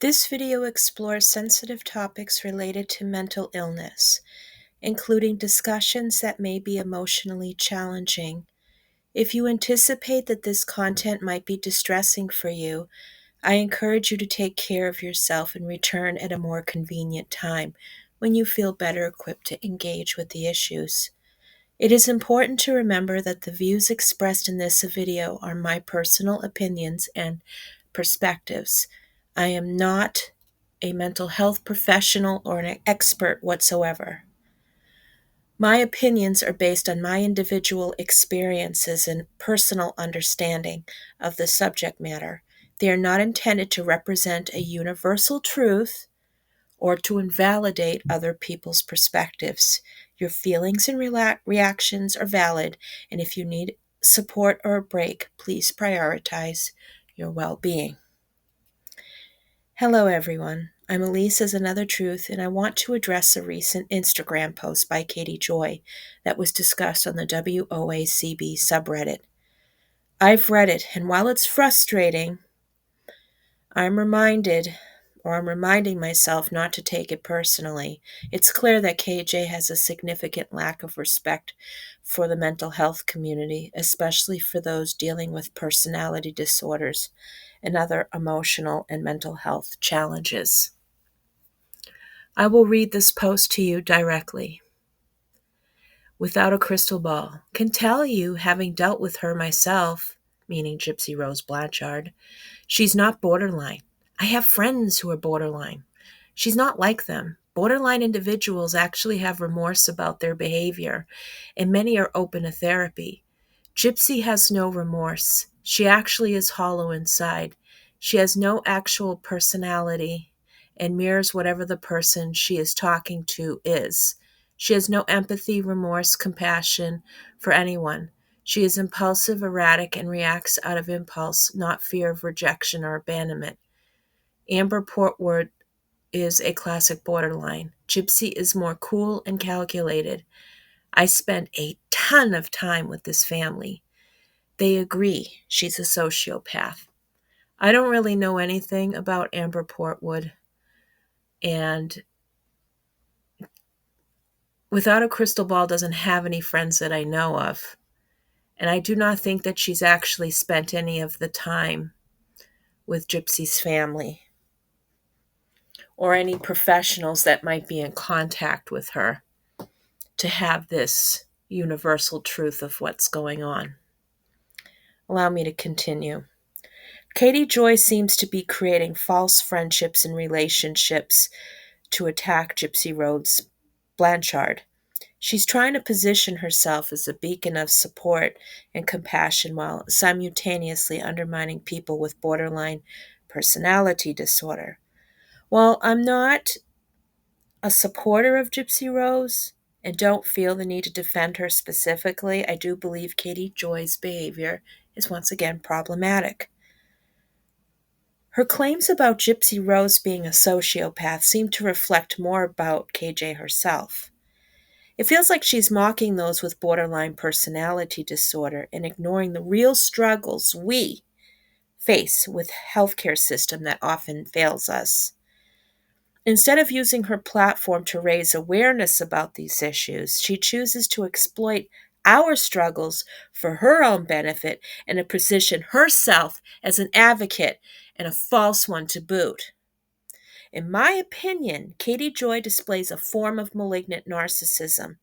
This video explores sensitive topics related to mental illness, including discussions that may be emotionally challenging. If you anticipate that this content might be distressing for you, I encourage you to take care of yourself and return at a more convenient time when you feel better equipped to engage with the issues. It is important to remember that the views expressed in this video are my personal opinions and perspectives. I am not a mental health professional or an expert whatsoever. My opinions are based on my individual experiences and personal understanding of the subject matter. They are not intended to represent a universal truth or to invalidate other people's perspectives. Your feelings and reactions are valid, and if you need support or a break, please prioritize your well-being. Hello, everyone. I'm Elise as Another Truth, and I want to address a recent Instagram post by Katie Joy that was discussed on the WOACB subreddit. I've read it, and while it's frustrating, I'm reminding myself not to take it personally. It's clear that KJ has a significant lack of respect for the mental health community, especially for those dealing with personality disorders and other emotional and mental health challenges. I will read this post to you directly. Without a crystal ball, can tell you, having dealt with her myself, meaning Gypsy Rose Blanchard, she's not borderline. I have friends who are borderline. She's not like them. Borderline individuals actually have remorse about their behavior, and many are open to therapy. Gypsy has no remorse. She actually is hollow inside. She has no actual personality and mirrors whatever the person she is talking to is. She has no empathy, remorse, compassion for anyone. She is impulsive, erratic, and reacts out of impulse, not fear of rejection or abandonment. Amber Portwood is a classic borderline. Gypsy is more cool and calculated. I spent a ton of time with this family. They agree she's a sociopath. I don't really know anything about Amber Portwood, and Without a Crystal Ball doesn't have any friends that I know of. And I do not think that she's actually spent any of the time with Gypsy's family or any professionals that might be in contact with her to have this universal truth of what's going on. Allow me to continue. Katie Joy seems to be creating false friendships and relationships to attack Gypsy Rose Blanchard. She's trying to position herself as a beacon of support and compassion while simultaneously undermining people with borderline personality disorder. While I'm not a supporter of Gypsy Rose and don't feel the need to defend her specifically, I do believe Katie Joy's behavior is once again problematic. Her claims about Gypsy Rose being a sociopath seem to reflect more about KJ herself. It feels like she's mocking those with borderline personality disorder and ignoring the real struggles we face with healthcare system that often fails us. Instead of using her platform to raise awareness about these issues, she chooses to exploit our struggles for her own benefit and to position herself as an advocate and a false one to boot. In my opinion, Katie Joy displays a form of malignant narcissism.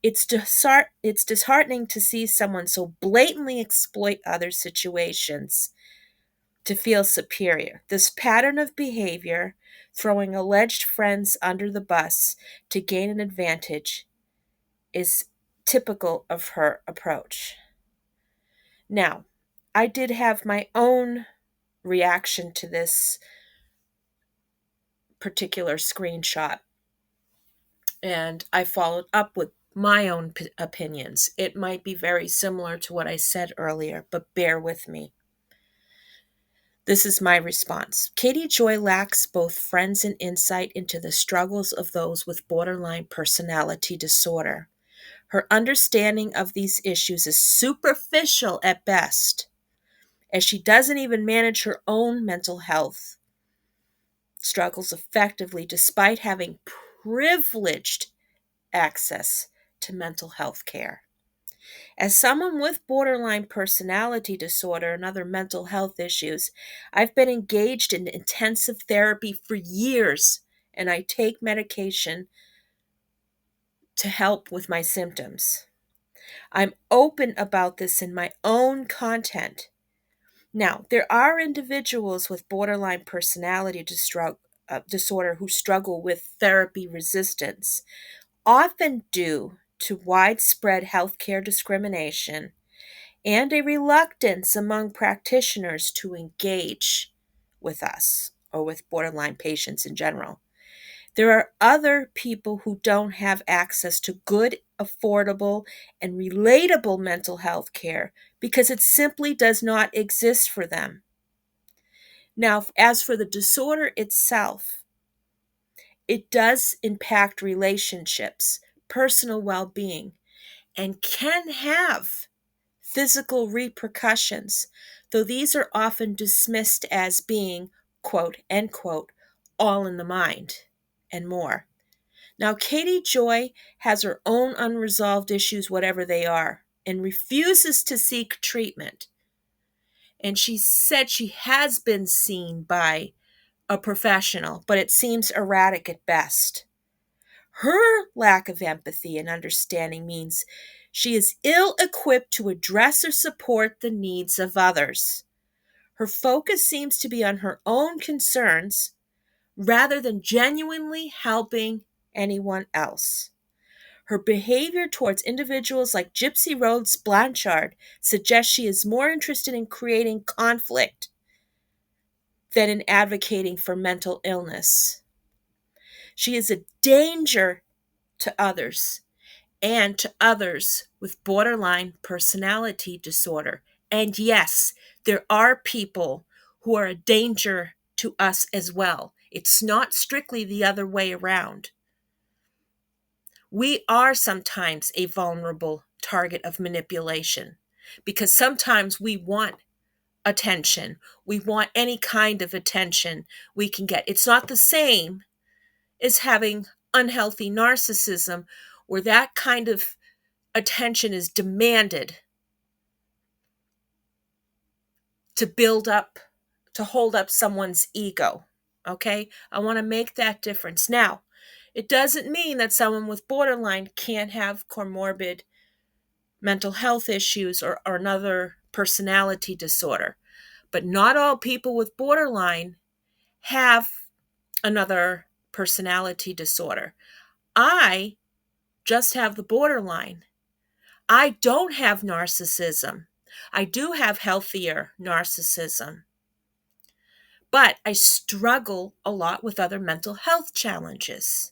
It's disheartening to see someone so blatantly exploit other situations to feel superior. This pattern of behavior, throwing alleged friends under the bus to gain an advantage, is typical of her approach. Now, I did have my own reaction to this particular screenshot, and I followed up with my own opinions. It might be very similar to what I said earlier, but bear with me. This is my response. Katie Joy lacks both friends and insight into the struggles of those with borderline personality disorder. Her understanding of these issues is superficial at best, as she doesn't even manage her own mental health. struggles effectively despite having privileged access to mental health care. As someone with borderline personality disorder and other mental health issues, I've been engaged in intensive therapy for years, and I take medication to help with my symptoms. I'm open about this in my own content. Now, there are individuals with borderline personality disorder who struggle with therapy resistance, often due to widespread healthcare discrimination and a reluctance among practitioners to engage with us or with borderline patients in general. There are other people who don't have access to good, affordable, and relatable mental health care because it simply does not exist for them. Now, as for the disorder itself, it does impact relationships, personal well being, and can have physical repercussions, though these are often dismissed as being, quote, end quote, all in the mind and more. Now, Katie Joy has her own unresolved issues, whatever they are, and refuses to seek treatment. And she said she has been seen by a professional, but it seems erratic at best. Her lack of empathy and understanding means she is ill equipped to address or support the needs of others. Her focus seems to be on her own concerns rather than genuinely helping anyone else. Her behavior towards individuals like Gypsy Rose Blanchard suggests she is more interested in creating conflict than in advocating for mental illness. She is a danger to others and to others with borderline personality disorder. And yes, there are people who are a danger to us as well. It's not strictly the other way around. We are sometimes a vulnerable target of manipulation because sometimes we want attention. We want any kind of attention we can get. It's not the same as having unhealthy narcissism where that kind of attention is demanded to build up, to hold up someone's ego. Okay? I want to make that difference. Now, it doesn't mean that someone with borderline can't have comorbid mental health issues or another personality disorder. But not all people with borderline have another personality disorder. I just have the borderline. I don't have narcissism. I do have healthier narcissism. But I struggle a lot with other mental health challenges.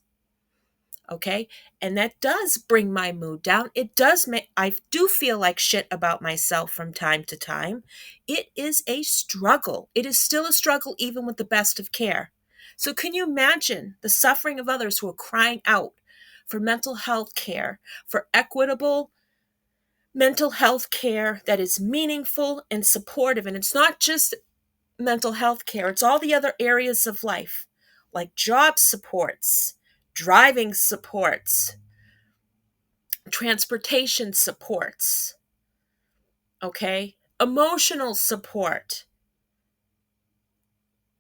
Okay? And that does bring my mood down. It does make, I do feel like shit about myself from time to time. It is a struggle. It is still a struggle even with the best of care. So can you imagine the suffering of others who are crying out for mental health care, for equitable mental health care that is meaningful and supportive? And it's not just mental health care, it's all the other areas of life, like job supports, driving supports, transportation supports, okay? Emotional support.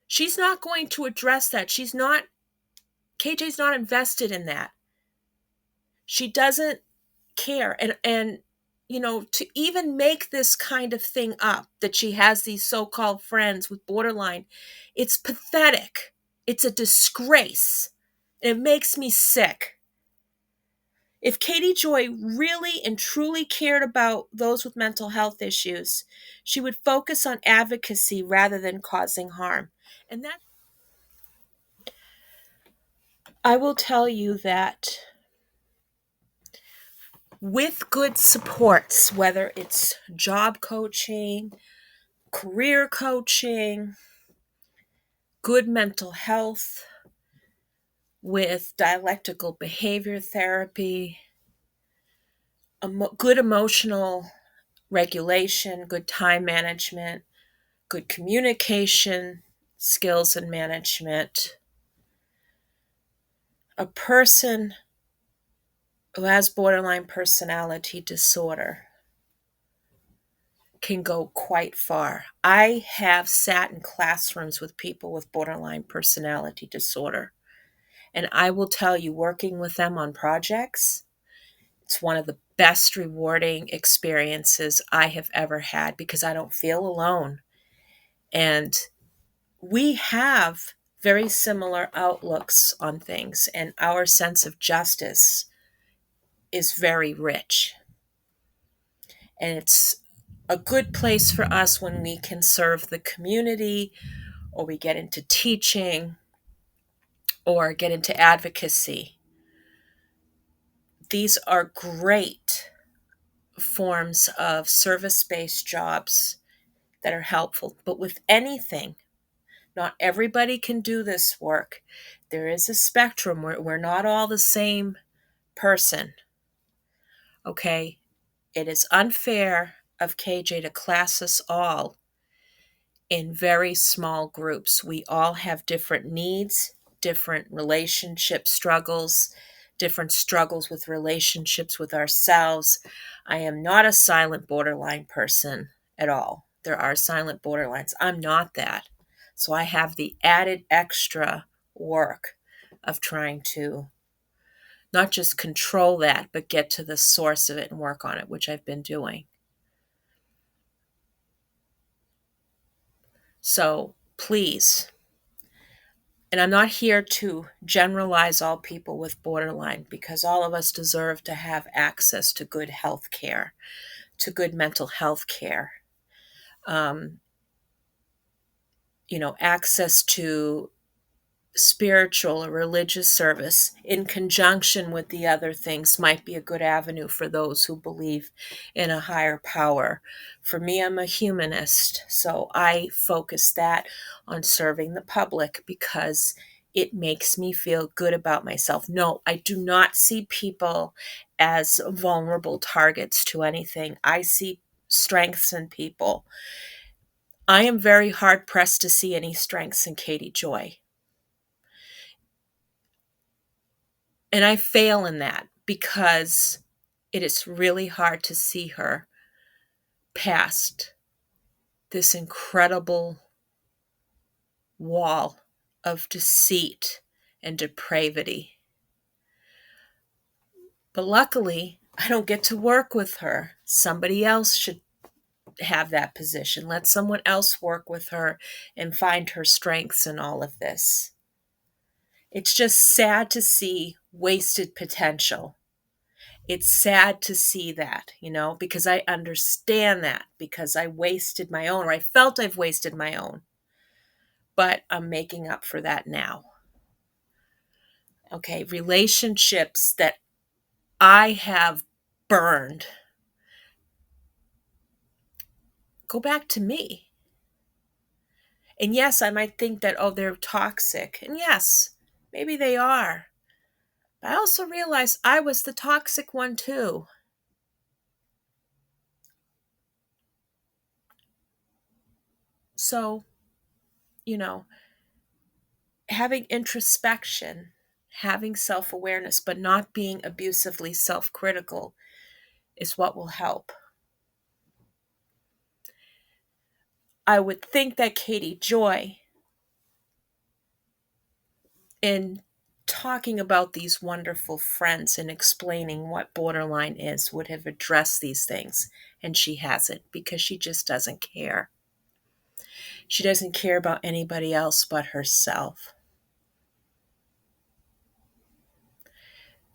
She's not going to address that. KJ's not invested in that. She doesn't care. And to even make this kind of thing up, that she has these so-called friends with borderline, it's pathetic. It's a disgrace. It makes me sick. If Katie Joy really and truly cared about those with mental health issues, she would focus on advocacy rather than causing harm. And that, I will tell you that with good supports, whether it's job coaching, career coaching, good mental health, with dialectical behavior therapy, good emotional regulation, good time management, good communication skills and management, A person who has borderline personality disorder can go quite far. I have sat in classrooms with people with borderline personality disorder, and I will tell you, working with them on projects, it's one of the best rewarding experiences I have ever had because I don't feel alone. And we have very similar outlooks on things, and our sense of justice is very rich. And it's a good place for us when we can serve the community, or we get into teaching, or get into advocacy. These are great forms of service-based jobs that are helpful. But with anything, not everybody can do this work. There is a spectrum where we're not all the same person. Okay? It is unfair of KJ to class us all in very small groups. We all have different needs, different relationship struggles, different struggles with relationships with ourselves. I am not a silent borderline person at all. There are silent borderlines. I'm not that. So I have the added extra work of trying to not just control that, but get to the source of it and work on it, which I've been doing. So please, and I'm not here to generalize all people with borderline, because all of us deserve to have access to good health care, to good mental health care, access to spiritual or religious service in conjunction with the other things might be a good avenue for those who believe in a higher power. For me, I'm a humanist, so I focus that on serving the public because it makes me feel good about myself. No, I do not see people as vulnerable targets to anything. I see strengths in people. I am very hard pressed to see any strengths in Katie Joy. And I fail in that because it is really hard to see her past this incredible wall of deceit and depravity. But luckily, I don't get to work with her. Somebody else should have that position. Let someone else work with her and find her strengths in all of this. It's just sad to see wasted potential. It's sad to see that, because I understand that, because I wasted my own, or I felt I've wasted my own. But I'm making up for that now. Okay, relationships that I have burned go back to me. And yes, I might think that, they're toxic. And yes, maybe they are. But I also realized I was the toxic one too. So, having introspection, having self-awareness, but not being abusively self-critical is what will help. I would think that Katie Joy, in talking about these wonderful friends and explaining what borderline is, would have addressed these things, and she hasn't, because she just doesn't care. She doesn't care about anybody else but herself.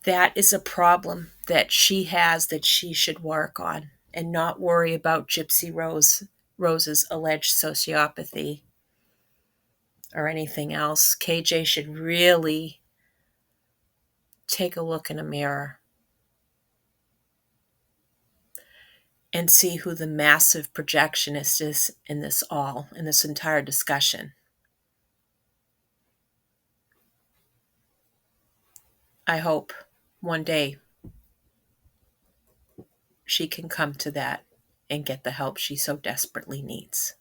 That is a problem that she has that she should work on and not worry about Gypsy Rose's alleged sociopathy or anything else. KJ should really take a look in a mirror and see who the massive projectionist is in this entire discussion. I hope one day she can come to that and get the help she so desperately needs.